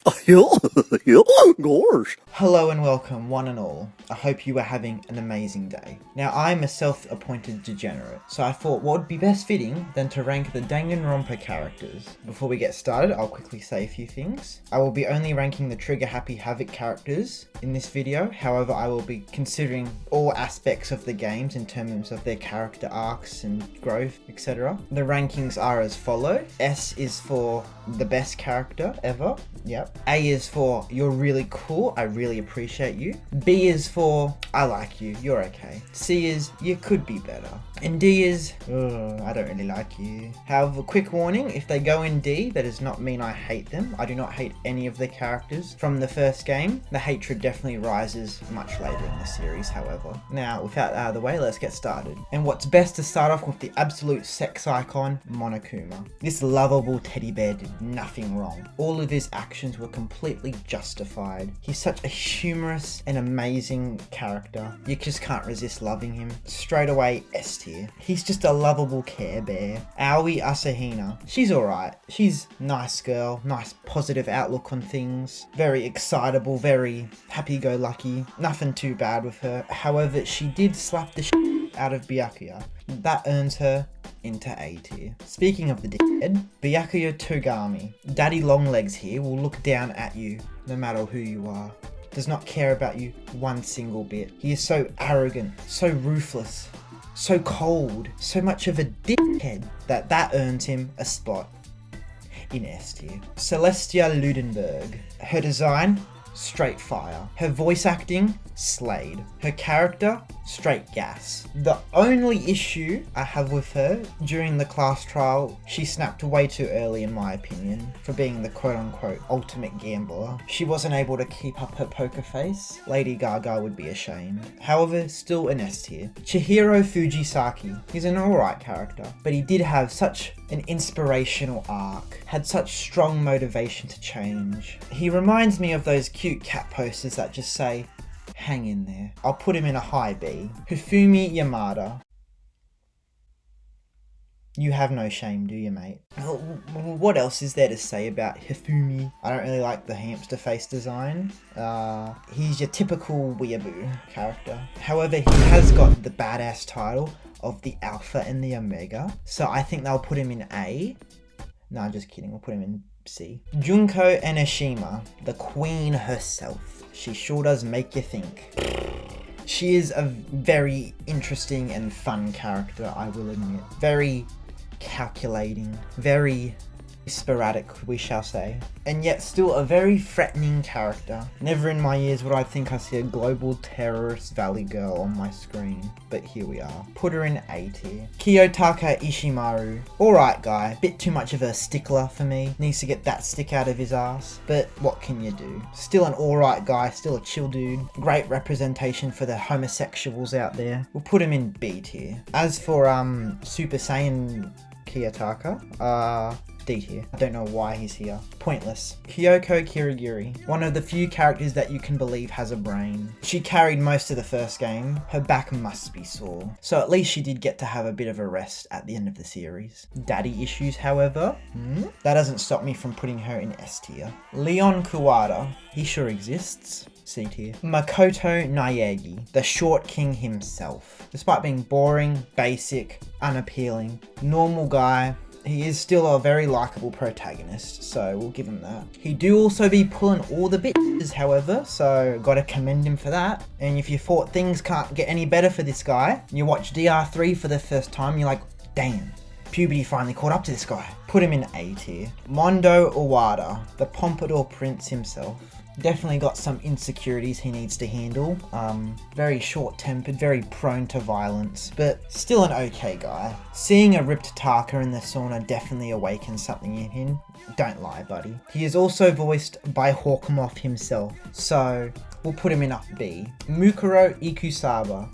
Gosh. Hello and welcome, one and all. I hope you are having an amazing day. Now, I'm a self-appointed degenerate, so I thought what would be best fitting than to rank the Danganronpa characters. Before we get started, I'll quickly say a few things. I will be only ranking the Trigger Happy Havoc characters in this video, however I will be considering all aspects of the games in terms of their character arcs and growth, etc. The rankings are as follow. S is for the best character ever. Yep. A is for you're really cool, I really appreciate you. B is for I like you, you're okay. C is you could be better. And D is I don't really like you. However, quick warning, if they go in D, that does not mean I hate them. I do not hate any of the characters from the first game. The hatred definitely rises much later in the series, however. Now, with that out of the way, let's get started. And what's best to start off with the absolute sex icon, Monokuma. This lovable teddy bear did nothing wrong. All of his actions were completely justified. He's such a humorous and amazing character. You just can't resist loving him. Straight away, S tier. He's just a lovable Care Bear. Aoi Asahina. She's alright. She's nice girl, nice positive outlook on things. Very excitable, very happy-go-lucky. Nothing too bad with her. However, she did slap the shit out of Byakuya. That earns her into A tier. Speaking of the dickhead, Byakuya Togami. Daddy Longlegs here will look down at you no matter who you are. Does not care about you one single bit. He is so arrogant, so ruthless, so cold, so much of a dickhead that earns him a spot in S tier. Celestia Ludenberg. Her design, straight fire. Her voice acting, slayed. Her character, straight gas. The only issue I have with her, during the class trial, she snapped way too early in my opinion, for being the quote-unquote ultimate gambler. She wasn't able to keep up her poker face. Lady Gaga would be ashamed. However, still an S tier. Chihiro Fujisaki. He's an alright character, but he did have such an inspirational arc, had such strong motivation to change. He reminds me of those cute cat posters that just say, hang in there. I'll put him in a high B. Hifumi Yamada. You have no shame, do you, mate? What else is there to say about Hifumi? I don't really like the hamster face design. He's your typical weeaboo character. However, he has got the badass title of the Alpha and the Omega, so I think they'll put him in A. No, I'm just kidding, we'll put him in C. Junko Enoshima, the queen herself. She sure does make you think. She is a very interesting and fun character, I will admit. Very calculating, very sporadic, we shall say. And yet still a very threatening character. Never in my years would I think I see a global terrorist valley girl on my screen, but here we are. Put her in A tier. Kiyotaka Ishimaru. Alright guy, bit too much of a stickler for me. Needs to get that stick out of his ass, but what can you do? Still an alright guy, still a chill dude. Great representation for the homosexuals out there. We'll put him in B tier. As for Super Saiyan Kiyotaka, D tier. I don't know why he's here. Pointless. Kyoko Kirigiri. One of the few characters that you can believe has a brain. She carried most of the first game. Her back must be sore. So at least she did get to have a bit of a rest at the end of the series. Daddy issues, however. That doesn't stop me from putting her in S tier. Leon Kuwata. He sure exists. C tier. Makoto Naegi. The short king himself. Despite being boring, basic, unappealing, normal guy, he is still a very likable protagonist, so we'll give him that. He do also be pulling all the bitches, however, so gotta commend him for that. And if you thought things can't get any better for this guy, you watch DR3 for the first time, you're like, damn, puberty finally caught up to this guy. Put him in A tier. Mondo Owada, the Pompadour Prince himself. Definitely got some insecurities he needs to handle. Very short-tempered, very prone to violence, but still an okay guy. Seeing a ripped Taka in the sauna definitely awakens something in him. Don't lie, buddy. He is also voiced by Hawkmoth himself, so we'll put him in up B. Mukuro Ikusaba.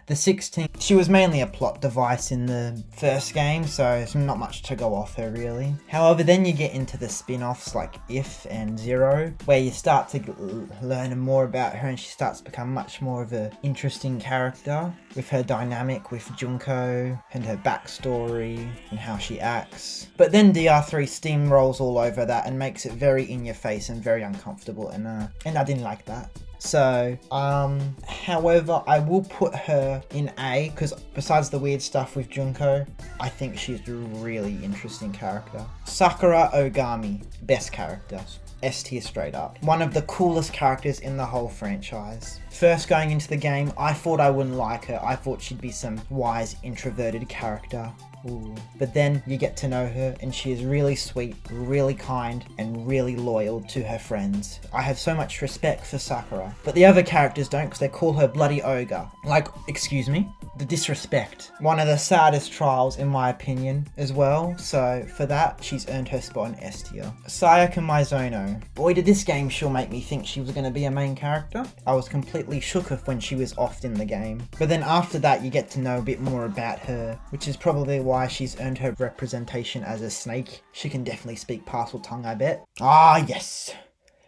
The 16, she was mainly a plot device in the first game, so there's not much to go off her really. However, then you get into the spin-offs like If and Zero, where you start to learn more about her and she starts to become much more of an interesting character with her dynamic with Junko and her backstory and how she acts. But then DR3 steamrolls all over that and makes it very in your face and very uncomfortable, and I didn't like that. So, however, I will put her in A, because besides the weird stuff with Junko, I think she's a really interesting character. Sakura Ogami, best character. S tier straight up. One of the coolest characters in the whole franchise. First going into the game, I thought I wouldn't like her. I thought she'd be some wise, introverted character. Ooh. But then you get to know her and she is really sweet, really kind, and really loyal to her friends. I have so much respect for Sakura. But the other characters don't, because they call her bloody ogre. Like, excuse me? The disrespect. One of the saddest trials in my opinion as well. So for that, she's earned her spot in S tier. Sayaka Mizono. Boy, did this game sure make me think she was going to be a main character. I was completely shook of when she was off in the game. But then after that, you get to know a bit more about her, which is probably why she's earned her representation as a snake. She can definitely speak parcel tongue, I bet. Ah, yes.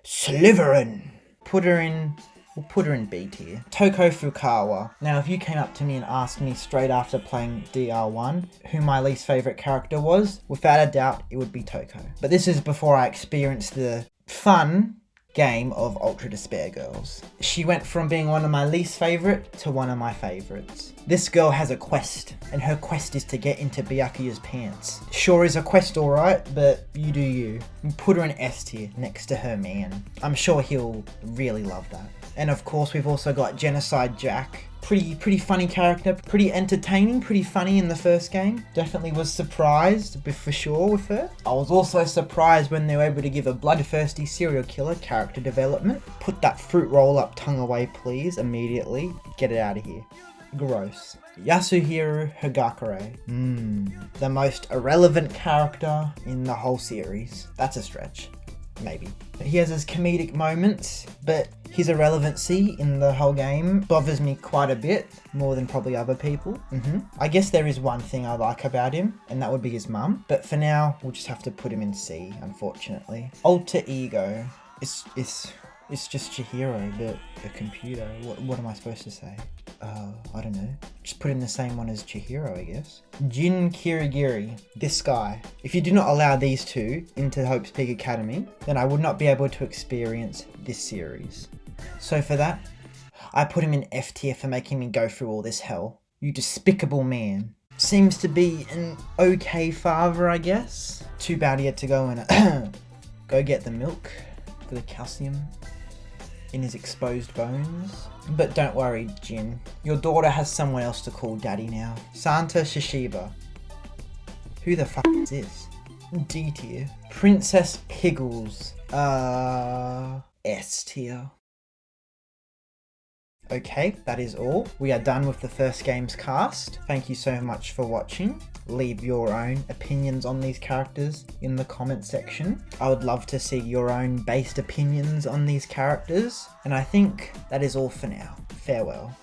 Slytherin. We'll put her in B tier. Toko Fukawa. Now, if you came up to me and asked me straight after playing DR1 who my least favourite character was, without a doubt, it would be Toko. But this is before I experienced the fun game of Ultra Despair Girls. She went from being one of my least favourite to one of my favourites. This girl has a quest, and her quest is to get into Byakuya's pants. Sure is a quest alright, but you do you. Put her in S tier next to her man. I'm sure he'll really love that. And of course we've also got Genocide Jack. Pretty funny character, pretty entertaining, pretty funny in the first game. Definitely was surprised for sure with her. I was also surprised when they were able to give a bloodthirsty serial killer character development. Put that fruit roll up tongue away please, immediately. Get it out of here. Gross. Yasuhiro Hagakure. The most irrelevant character in the whole series. That's a stretch. Maybe. He has his comedic moments, but his irrelevancy in the whole game bothers me quite a bit, more than probably other people. I guess there is one thing I like about him, and that would be his mum. But for now, we'll just have to put him in C, unfortunately. Alter Ego. It's just Chihiro, but a computer. What am I supposed to say? I don't know. Just put in the same one as Chihiro, I guess. Jin Kirigiri. This guy. If you do not allow these two into Hope's Peak Academy, then I would not be able to experience this series. So for that, I put him in F tier for making me go through all this hell. You despicable man. Seems to be an okay father, I guess. Too bad he had to go and go get the milk for the calcium in his exposed bones. But don't worry, Jin. Your daughter has someone else to call daddy now. Santa Shishiba. Who the fuck is this? D tier. Princess Piggles. S tier. Okay, that is all. We are done with the first game's cast. Thank you so much for watching. Leave your own opinions on these characters in the comment section. I would love to see your own based opinions on these characters. And I think that is all for now. Farewell.